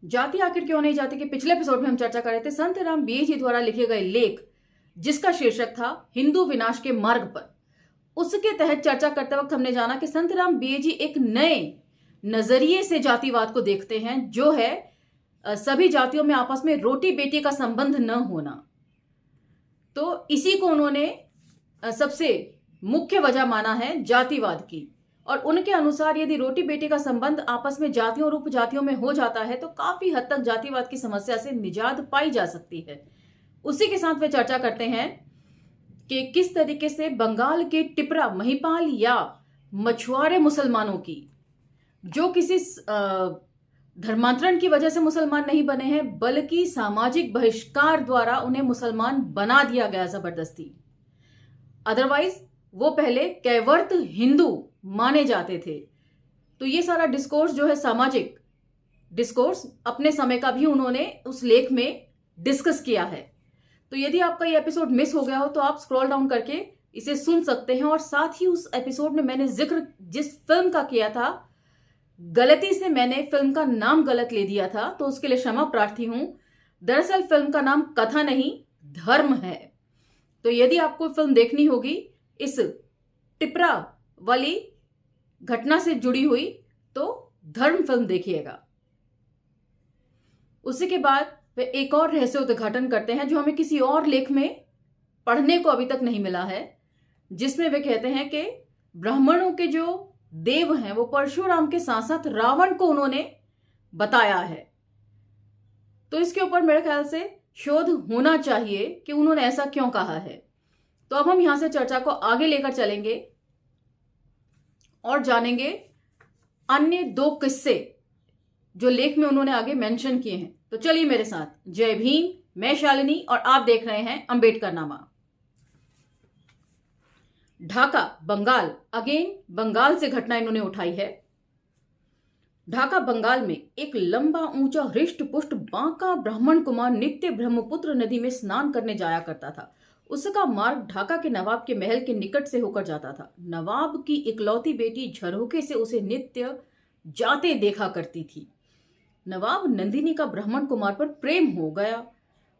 जाति आखिर क्यों नहीं जाती के पिछले एपिसोड में हम चर्चा कर रहे थे संत राम बी जी द्वारा लिखे गए लेख जिसका शीर्षक था हिंदू विनाश के मार्ग पर। उसके तहत चर्चा करते वक्त हमने जाना कि संत राम बी जी एक नए नजरिए से जातिवाद को देखते हैं, जो है सभी जातियों में आपस में रोटी बेटी का संबंध न होना। तो इसी को उन्होंने सबसे मुख्य वजह माना है जातिवाद की, और उनके अनुसार यदि रोटी बेटी का संबंध आपस में जातियों और उपजातियों में हो जाता है तो काफी हद तक जातिवाद की समस्या से निजात पाई जा सकती है। उसी के साथ वे चर्चा करते हैं कि किस तरीके से बंगाल के टिपरा, महिपाल या मछुआरे मुसलमानों की, जो किसी धर्मांतरण की वजह से मुसलमान नहीं बने हैं बल्कि सामाजिक बहिष्कार द्वारा उन्हें मुसलमान बना दिया गया जबरदस्ती। अदरवाइज वो पहले कैवर्त हिंदू माने जाते थे। तो ये सारा डिस्कोर्स जो है, सामाजिक डिस्कोर्स, अपने समय का भी उन्होंने उस लेख में डिस्कस किया है। तो यदि आपका ये एपिसोड मिस हो गया हो तो आप स्क्रॉल डाउन करके इसे सुन सकते हैं। और साथ ही उस एपिसोड में मैंने जिक्र जिस फिल्म का किया था, गलती से मैंने फिल्म का नाम गलत ले दिया था, तो उसके लिए क्षमा प्रार्थी हूं। दरअसल फिल्म का नाम कथा नहीं, धर्म है। तो यदि आपको फिल्म देखनी होगी इस टिपरा वाली घटना से जुड़ी हुई, तो धर्म फिल्म देखिएगा। उसी के बाद वे एक और रहस्य उद्घाटन करते हैं जो हमें किसी और लेख में पढ़ने को अभी तक नहीं मिला है, जिसमें वे कहते हैं कि ब्राह्मणों के जो देव हैं वो परशुराम के साथ साथ रावण को उन्होंने बताया है। तो इसके ऊपर मेरे ख्याल से शोध होना चाहिए कि उन्होंने ऐसा क्यों कहा है। तो अब हम यहां से चर्चा को आगे लेकर चलेंगे और जानेंगे अन्य दो किस्से जो लेख में उन्होंने आगे मेंशन किए हैं। तो चलिए मेरे साथ। जय भीम, मैं शालिनी और आप देख रहे हैं अंबेडकर नामा। ढाका, बंगाल। अगेन बंगाल से घटना इन्होंने उठाई है। ढाका, बंगाल में एक लंबा ऊंचा हृष्ट पुष्ट बांका ब्राह्मण कुमार नित्य ब्रह्मपुत्र नदी में स्नान करने जाया करता था। उसका मार्ग ढाका के नवाब के महल के निकट से होकर जाता था। नवाब की इकलौती बेटी झरोखे से उसे नित्य जाते देखा करती थी। नवाब नंदिनी का ब्राह्मण कुमार पर प्रेम हो गया।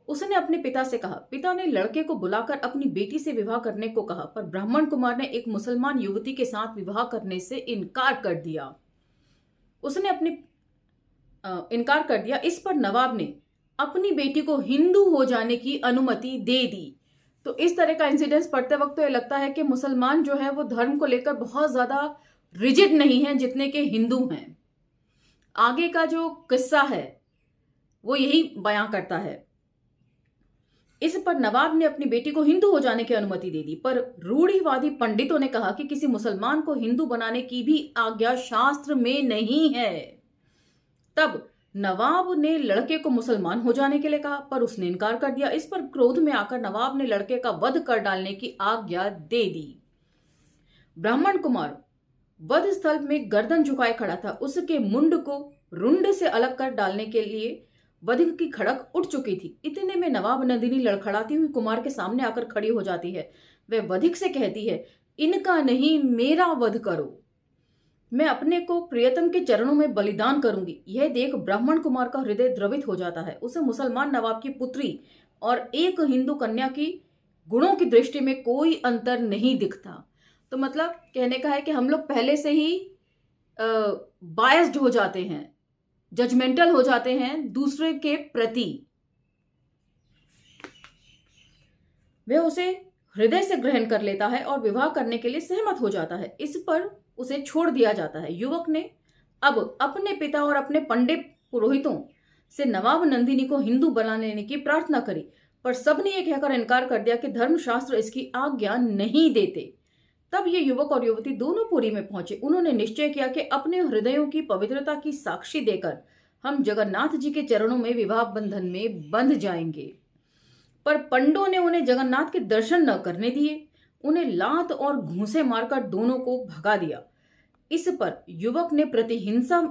उसने अपने पिता से कहा। पिता ने लड़के को बुलाकर अपनी बेटी से विवाह करने को कहा, पर ब्राह्मण कुमार ने एक मुसलमान युवती के साथ विवाह करने से इनकार कर दिया। इनकार कर दिया। इस पर नवाब ने अपनी बेटी को हिंदू हो जाने की अनुमति दे दी। तो इस तरह का इंसिडेंस पढ़ते वक्त तो ये लगता है कि मुसलमान जो है वो धर्म को लेकर बहुत ज्यादा रिजिड नहीं है जितने के हिंदू हैं। आगे का जो किस्सा है वो यही बयां करता है। इस पर नवाब ने अपनी बेटी को हिंदू हो जाने की अनुमति दे दी, पर रूढ़िवादी पंडितों ने कहा कि किसी मुसलमान को हिंदू बनाने की भी आज्ञा शास्त्र में नहीं है। तब नवाब ने लड़के को मुसलमान हो जाने के लिए कहा, पर उसने इनकार कर दिया। इस पर क्रोध में आकर नवाब ने लड़के का वध कर डालने की आज्ञा दे दी। ब्राह्मण कुमार वध स्थल में गर्दन झुकाए खड़ा था। उसके मुंड को रुंड से अलग कर डालने के लिए वधिक की खड़क उठ चुकी थी। इतने में नवाब नंदिनी लड़खड़ाती हुई कुमार के सामने आकर खड़ी हो जाती है। वह वधिक से कहती है, इनका नहीं मेरा वध करो, मैं अपने को प्रियतम के चरणों में बलिदान करूंगी। यह देख ब्राह्मण कुमार का हृदय द्रवित हो जाता है। उसे मुसलमान नवाब की पुत्री और एक हिंदू कन्या की गुणों की दृष्टि में कोई अंतर नहीं दिखता। तो मतलब कहने का है कि हम लोग पहले से ही बायस्ड हो जाते हैं, जजमेंटल हो जाते हैं दूसरे के प्रति। वह उसे हृदय से ग्रहण कर लेता है और विवाह करने के लिए सहमत हो जाता है। इस पर उसे छोड़ दिया जाता है। युवक ने अब अपने पिता और अपने पंडित पुरोहितों से नवाब नंदिनी को हिंदू बना लेने की प्रार्थना करी, पर सबने यह कहकर इनकार कर दिया कि धर्मशास्त्र इसकी आज्ञा नहीं देते। तब ये युवक और युवती दोनों पुरी में पहुंचे। उन्होंने निश्चय किया कि अपने हृदयों की पवित्रता की साक्षी देकर हम जगन्नाथ जी के चरणों में विवाह बंधन में बंध जाएंगे। पर पंडों ने उन्हें जगन्नाथ के दर्शन न करने दिए। उन्हें लात और घूंसे मारकर दोनों को भगा दिया। इस पर युवक ने प्रतिहिंसा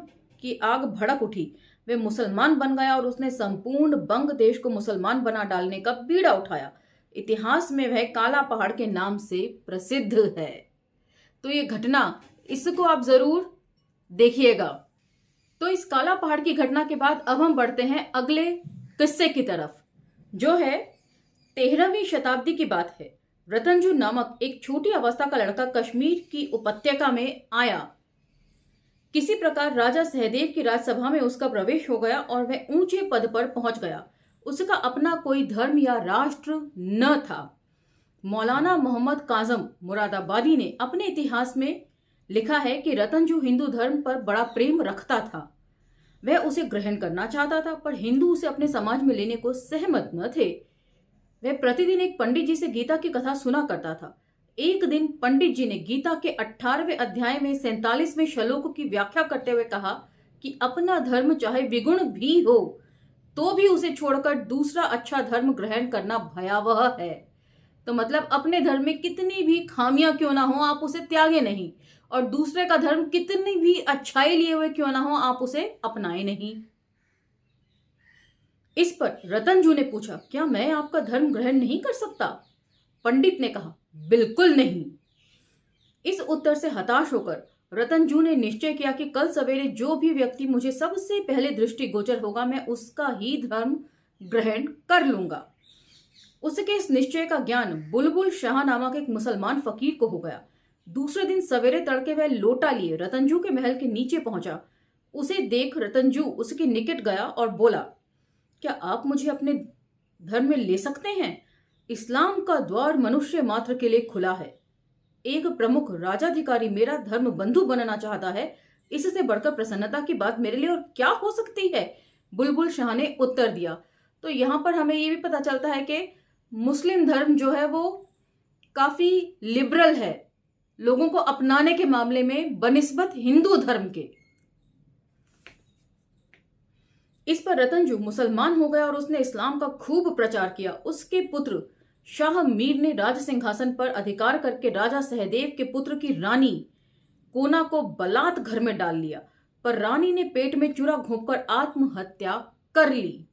की आग भड़क उठी। वे मुसलमान बन गया और उसने संपूर्ण बंग देश को मुसलमान बना डालने का बीड़ा उठाया। इतिहास में वह काला पहाड़ के नाम से प्रसिद्ध है। तो ये घटना, इसको आप जरूर देखिएगा। तो इस काला पहाड़ की घटना के बाद अब हम बढ़ते हैं अगले किस्से की तरफ, जो है 13वीं शताब्दी की बात है। रतनजू नामक एक छोटी अवस्था का लड़का कश्मीर की उपत्यका में आया। किसी प्रकार राजा सहदेव की राजसभा में उसका प्रवेश हो गया और वह ऊंचे पद पर पहुंच गया। उसका अपना कोई धर्म या राष्ट्र न था। मौलाना मोहम्मद काजम मुरादाबादी ने अपने इतिहास में लिखा है कि रतनजू हिंदू धर्म पर बड़ा प्रेम रखता था। वह उसे ग्रहण करना चाहता था, पर हिंदू उसे अपने समाज में लेने को सहमत न थे। वह प्रतिदिन एक पंडित जी से गीता की कथा सुना करता था। एक दिन पंडित जी ने गीता के 18वें अध्याय में 47वें श्लोक की व्याख्या करते हुए कहा कि अपना धर्म चाहे विगुण भी हो तो भी उसे छोड़कर दूसरा अच्छा धर्म ग्रहण करना भयावह है। तो मतलब अपने धर्म में कितनी भी खामियां क्यों ना हो, आप उसे त्यागे नहीं, और दूसरे का धर्म कितनी भी अच्छाई लिए हुए क्यों ना हो, आप उसे अपनाए नहीं। इस पर रतनजू ने पूछा, क्या मैं आपका धर्म ग्रहण नहीं कर सकता? पंडित ने कहा, बिल्कुल नहीं। इस उत्तर से हताश होकर रतनजू ने निश्चय किया कि कल सवेरे जो भी व्यक्ति मुझे सबसे पहले दृष्टिगोचर होगा, मैं उसका ही धर्म ग्रहण कर लूंगा। उसके इस निश्चय का ज्ञान बुलबुल शाह नामक एक मुसलमान फकीर को हो गया। दूसरे दिन सवेरे तड़के वह लोटा लिए रतनजू के महल के नीचे पहुंचा। उसे देख रतनजू उसके निकट गया और बोला, क्या आप मुझे अपने धर्म में ले सकते हैं? इस्लाम का द्वार मनुष्य मात्र के लिए खुला है। एक प्रमुख राजाधिकारी मेरा धर्म बंधु बनना चाहता है। इससे बढ़कर प्रसन्नता की बात मेरे लिए और क्या हो सकती है? बुलबुल शाह ने उत्तर दिया। तो यहाँ पर हमें ये भी पता चलता है कि मुस्लिम धर्म जो है वो काफी लिबरल है लोगों को अपनाने के मामले में बनिस्बत हिंदू धर्म के। इस पर रतनजू मुसलमान हो गया और उसने इस्लाम का खूब प्रचार किया। उसके पुत्र शाह मीर ने राज सिंहासन पर अधिकार करके राजा सहदेव के पुत्र की रानी कोना को बलात् घर में डाल लिया, पर रानी ने पेट में चूरा घोंपकर आत्महत्या कर ली।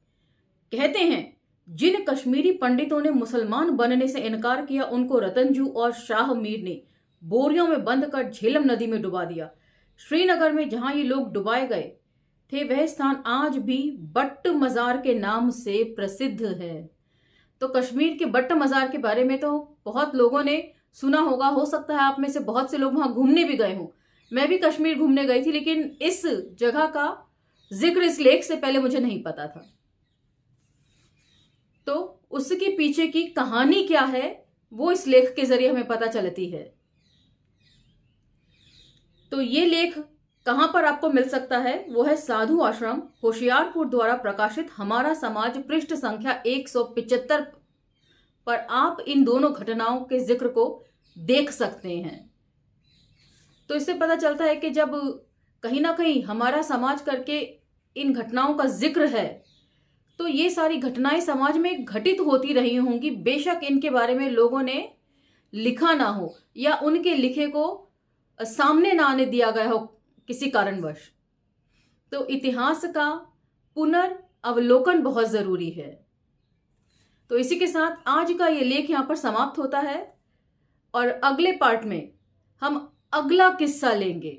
कहते हैं जिन कश्मीरी पंडितों ने मुसलमान बनने से इनकार किया, उनको रतनजू और शाह मीर ने बोरियों में बंद कर झेलम नदी में डुबा दिया। श्रीनगर में जहां ये लोग डुबाए गए थे, वह स्थान आज भी बट्ट मजार के नाम से प्रसिद्ध है। तो कश्मीर के बट्ट मजार के बारे में तो बहुत लोगों ने सुना होगा। हो सकता है आप में से बहुत से लोग वहां घूमने भी गए हों। मैं भी कश्मीर घूमने गई थी, लेकिन इस जगह का जिक्र इस लेख से पहले मुझे नहीं पता था। तो उसके पीछे की कहानी क्या है वो इस लेख के जरिए हमें पता चलती है। तो ये लेख कहां पर आपको मिल सकता है? वो है साधु आश्रम होशियारपुर द्वारा प्रकाशित हमारा समाज, पृष्ठ संख्या 175 पर आप इन दोनों घटनाओं के जिक्र को देख सकते हैं। तो इससे पता चलता है कि जब कहीं ना कहीं हमारा समाज करके इन घटनाओं का जिक्र है, तो ये सारी घटनाएं समाज में घटित होती रही होंगी। बेशक इनके बारे में लोगों ने लिखा ना हो या उनके लिखे को सामने ना आने दिया गया हो किसी कारणवश। तो इतिहास का पुनर्अवलोकन बहुत जरूरी है। तो इसी के साथ आज का ये लेख यहां पर समाप्त होता है और अगले पार्ट में हम अगला किस्सा लेंगे।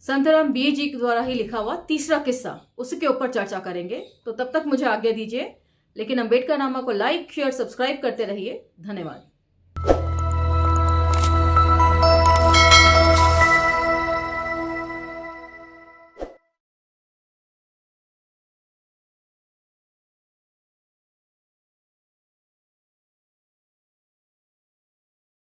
संतराम बी जी के द्वारा ही लिखा हुआ तीसरा किस्सा, उसके ऊपर चर्चा करेंगे। तो तब तक मुझे आज्ञा दीजिए, लेकिन अम्बेडकर नामा को लाइक, शेयर, सब्सक्राइब करते रहिए। धन्यवाद।